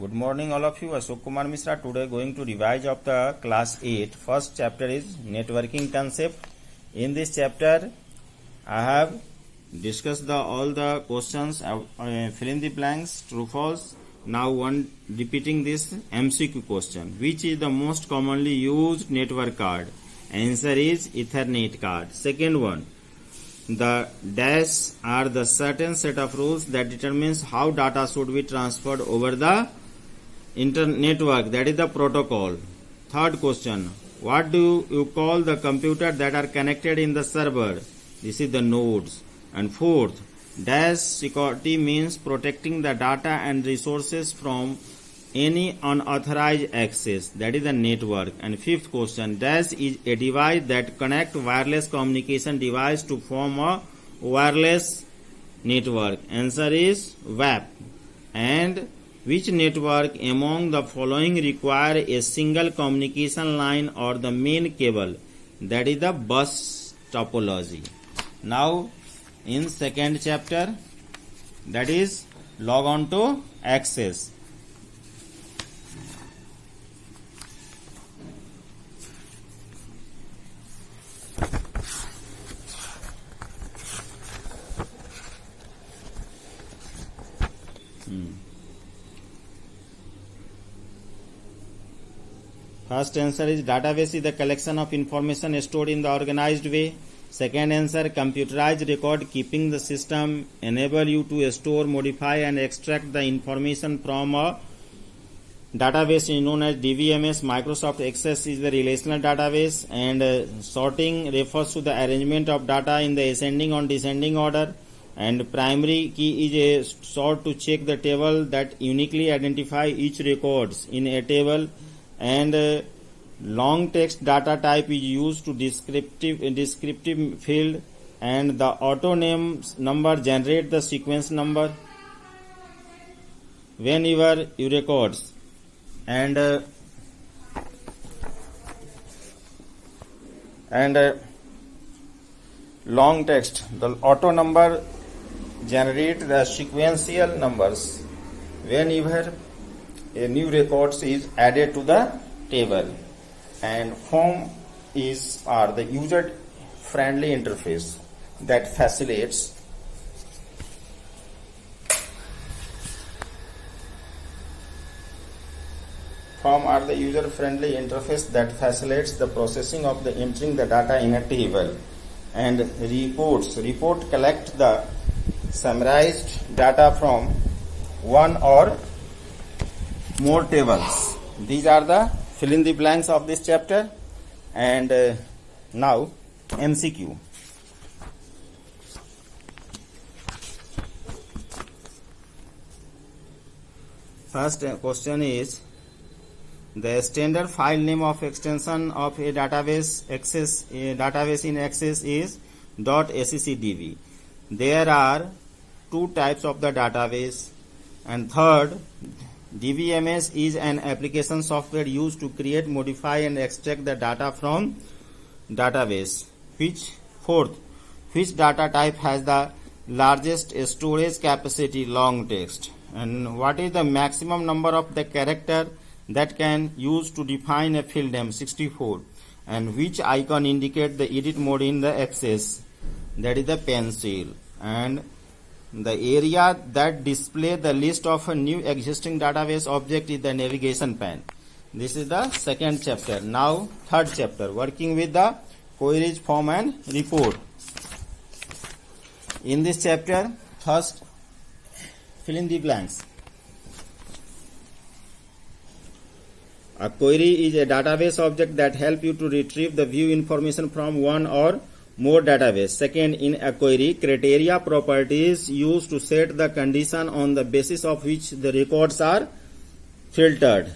Good morning all of you. Ashok Kumar Mishra. Today going to revise of the class 8. First chapter is networking concept. In this chapter I have discussed all the questions, fill in the blanks, true false. Now one repeating this MCQ question. Which is the most commonly used network card? Answer is Ethernet card. Second one. The dash are the certain set of rules that determines how data should be transferred over the network, that is the protocol. Third question. What do you call the computer that are connected in the server? This is the nodes. And fourth, dash security means protecting the data and resources from any unauthorized access, that is the network. And fifth question, dash is a device that connect wireless communication device to form a wireless network. Answer is WAP. And which network among the following require a single communication line or the main cable? That is the bus topology. Now in second chapter, that is log on to access. First answer is database is the collection of information stored in the organized way. Second answer, computerized record keeping the system enable you to store, modify and extract the information from a database is known as DBMS. Microsoft Access is the relational database, and sorting refers to the arrangement of data in the ascending or descending order. And primary key is a sort to check the table that uniquely identify each records in a table. And long text data type is used to descriptive field, and the auto name number generate the sequence number whenever you records. And long text, the auto number generate the sequential numbers whenever a new records is added to the table. And form are the user friendly interface that facilitates the processing of the entering the data in a table. And report collect the summarized data from one or more tables. These are the fill in the blanks of this chapter. And now MCQ. First question is, the standard file name of extension of a database in Access is .accdb. There are two types of the database. And third, DBMS is an application software used to create, modify and extract the data from database. Fourth, which data type has the largest storage capacity? Long text. And what is the maximum number of the character that can use to define a field name? 64. And which icon indicate the edit mode in the Access? That is the pencil. And the area that display the list of a new existing database object is the navigation pane. This is the second chapter. Now third chapter, working with the queries, form and report. In this chapter, first fill in the blanks. A query is a database object that help you to retrieve the view information from one or more database. Second, in a query, criteria properties used to set the condition on the basis of which the records are filtered.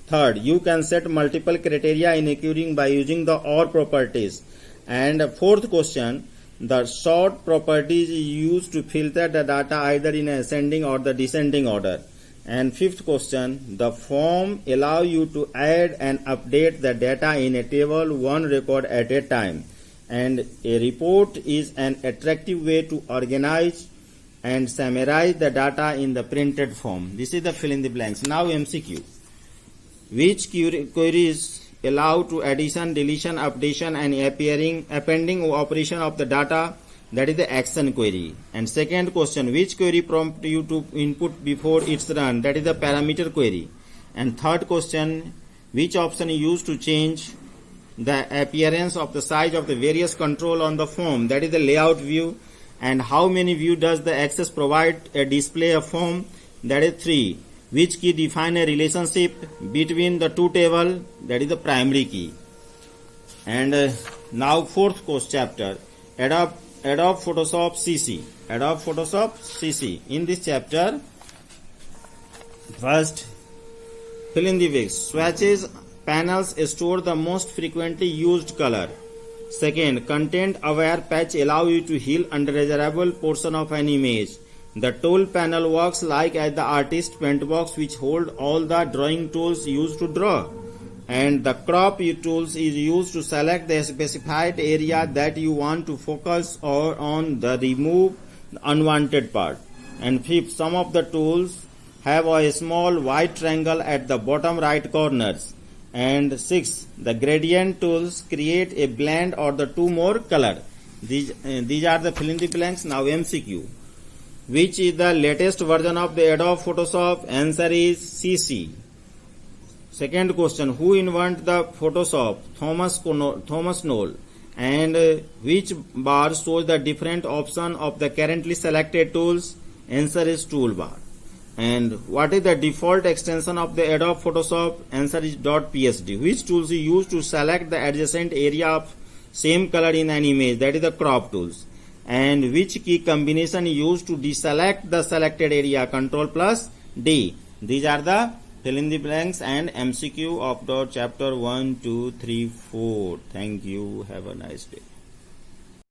Third, you can set multiple criteria in a query by using the OR properties. And fourth question, the sort properties is used to filter the data either in ascending or the descending order. And fifth question, the form allow you to add and update the data in a table one record at a time. And a report is an attractive way to organize and summarize the data in the printed form. This is the fill in the blanks. Now MCQ. Which queries allow to addition, deletion, updation and appending operation of the data? That is the action query. And second question, which query prompt you to input before it's run? That is the parameter query. And third question, which option you use to change the appearance of the size of the various control on the form? That is the layout view. And how many view does the access provide a display of form? That is 3. Which key define a relationship between the two table? That is the primary key. And now fourth course chapter, Adobe Photoshop CC. Adobe Photoshop CC. In this chapter, first, fill in the blanks. Swatches panels store the most frequently used color. Second, content-aware patch allow you to heal undesirable portion of an image. The tool panel works like as the artist paint box which hold all the drawing tools used to draw. And the crop tools is used to select the specified area that you want to focus or on the remove the unwanted part. And fifth, some of the tools have a small white triangle at the bottom right corners. And 6, the gradient tools create a blend or the two more color. These are the fill in the blanks. Now MCQ. Which is the latest version of the Adobe Photoshop? Answer is CC. Second question, who invented the Photoshop? Thomas Knoll. And which bar shows the different option of the currently selected tools? Answer is toolbar. And what is the default extension of the Adobe Photoshop? Answer is .psd. Which tools you use to select the adjacent area of same color in an image? That is the crop tools. And which key combination you use to deselect the selected area? Control plus D. These are the fill in the blanks and MCQ of the chapter 1, 2, 3, 4. Thank you. Have a nice day.